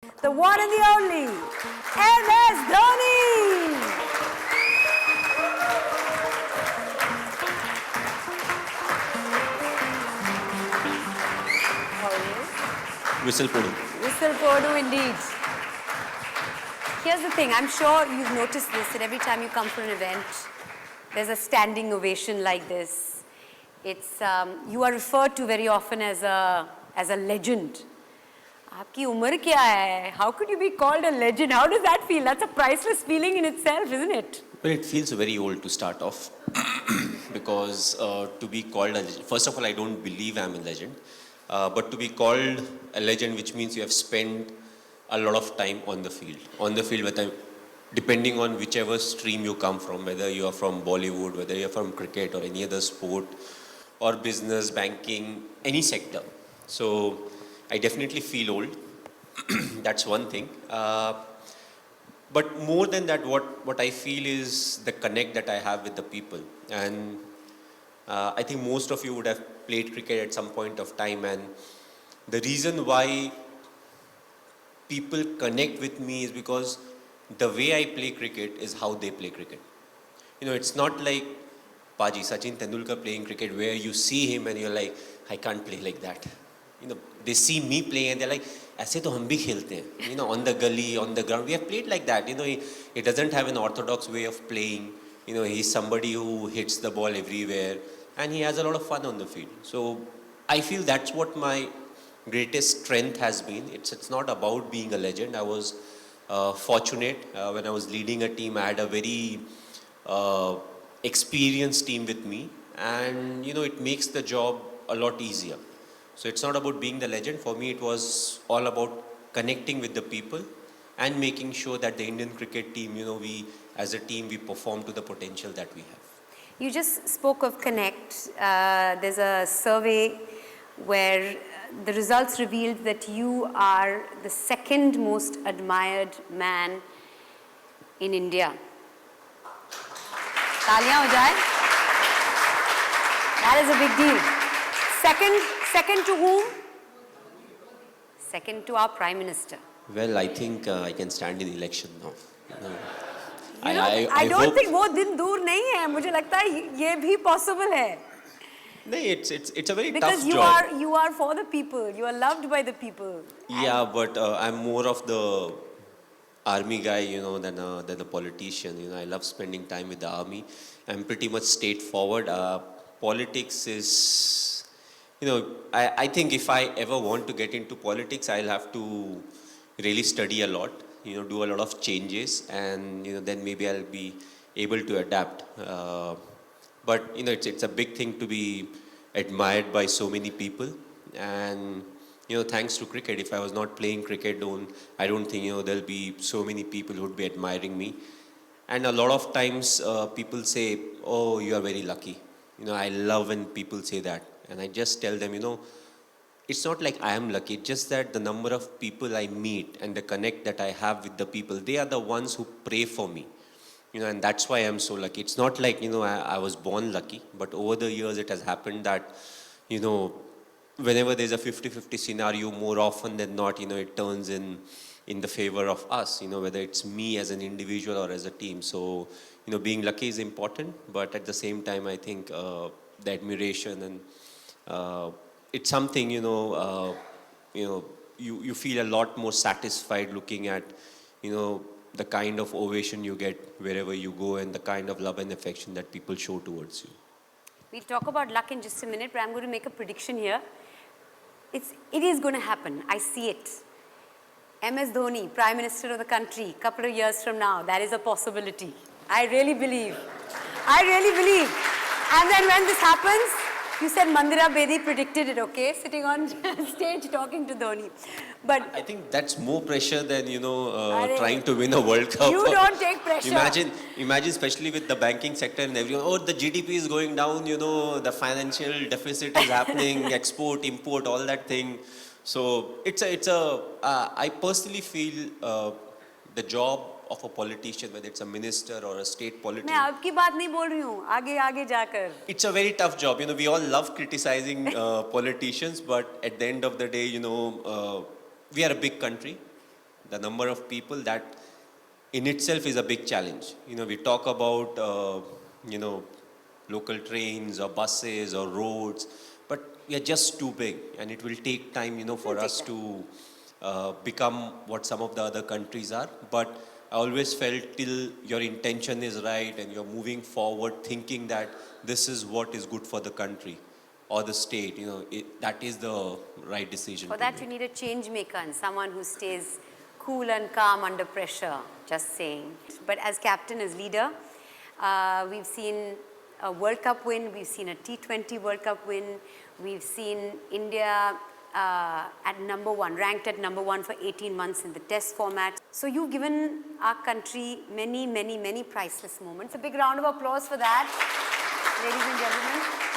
The one and the only, MS Dhoni! How are you? Whistle podu. Whistle Podu indeed. Here's the thing, I'm sure you've noticed this, that every time you come for an event, there's a standing ovation like this. It's, you are referred to very often as a legend. आपकी उम्र क्या है? How could you be called a legend? How does that feel? That's a priceless feeling in itself, isn't it? Well, it feels very old to start off because to be called a legend, first of all, I don't believe I'm a legend, but to be called a legend, which means you have spent a lot of time on the field. On the field, depending on whichever stream you come from, whether you are from Bollywood, whether you are from cricket or any other sport, or business, banking, any sector. So I definitely feel old. That's one thing. But more than that, what I feel is the connect that I have with the people. And I think most of you would have played cricket at some point of time. And the reason why people connect with me is because the way I play cricket is how they play cricket. You know, it's not like Paji, Sachin Tendulkar playing cricket where you see him and you're like, I can't play like that. You know, they see me playing and they're like, ऐसे तो हम भी खेलते हैं. You know, on the gully, on the ground, we have played like that. You know, he doesn't have an orthodox way of playing. You know, he's somebody who hits the ball everywhere and he has a lot of fun on the field. So I feel that's what my greatest strength has been. It's not about being a legend. I was fortunate when I was leading a team. I had a very experienced team with me, and you know, it makes the job a lot easier. So it's not about being the legend. For me, it was all about connecting with the people and making sure that the Indian cricket team, you know, we as a team, we perform to the potential that we have. You just spoke of Connect. There's a survey where the results revealed that you are the second most admired man in India. Taaliyan ho jaye. That is a big deal. Second to whom? Second to our Prime Minister. Well, I think I can stand in election now. You know, I don't think वो दिन दूर नहीं है. मुझे लगता है ये भी possible है. No, it's a very because tough job. Because you are for the people. You are loved by the people. Yeah, but I'm more of the army guy, you know, than a politician. You know, I love spending time with the army. I'm pretty much straightforward. Politics is, you know, I think if I ever want to get into politics, I'll have to really study a lot. You know, do a lot of changes, and you know, then maybe I'll be able to adapt. But you know, it's a big thing to be admired by so many people, and you know, thanks to cricket. If I was not playing cricket, I don't think, you know, there'll be so many people who would be admiring me. And a lot of times people say, "Oh, you are very lucky." You know, I love when people say that, and I just tell them, you know, it's not like I am lucky. It's just that the number of people I meet and the connect that I have with the people, they are the ones who pray for me. You know, and that's why I'm so lucky. It's not like, you know, I was born lucky, but over the years it has happened that, you know, whenever there's a 50-50 scenario, more often than not, you know, it turns in the favor of us, you know, whether it's me as an individual or as a team. So, you know, being lucky is important, but at the same time, I think the admiration and it's something, you know, you feel a lot more satisfied looking at, you know, the kind of ovation you get wherever you go and the kind of love and affection that people show towards you. We'll talk about luck in just a minute, but I'm going to make a prediction here. It is going to happen. I see it. MS Dhoni, Prime Minister of the country, couple of years from now, that is a possibility. I really believe. I really believe. And then when this happens, you said Mandira Bedi predicted it, okay? Sitting on stage talking to Dhoni. But I think that's more pressure than, you know, trying to win a World Cup. You don't take pressure. Imagine especially with the banking sector and everyone, oh, the GDP is going down, you know, the financial deficit is happening, export, import, all that thing. So I personally feel the job of a politician, whether it's a minister or a state politician. मैं आपकी बात नहीं बोल रही हूँ, आगे जाकर. It's a very tough job. You know, we all love criticizing politicians, but at the end of the day, you know, we are a big country. the number of people, that in itself is a big challenge. You know, we talk about, you know, local trains or buses or roads, but we are just too big, and it will take time, you know, for us to become what some of the other countries are. But I always felt till your intention is right and you're moving forward thinking that this is what is good for the country or the state, you know, that is the right decision. For to that, make. you need a change maker and someone who stays cool and calm under pressure, just saying. But as captain, as leader, we've seen a World Cup win, we've seen a T20 World Cup win, we've seen India at number one, ranked at number one for 18 months in the test format. So you've given our country many, many, many priceless moments. A big round of applause for that, ladies and gentlemen.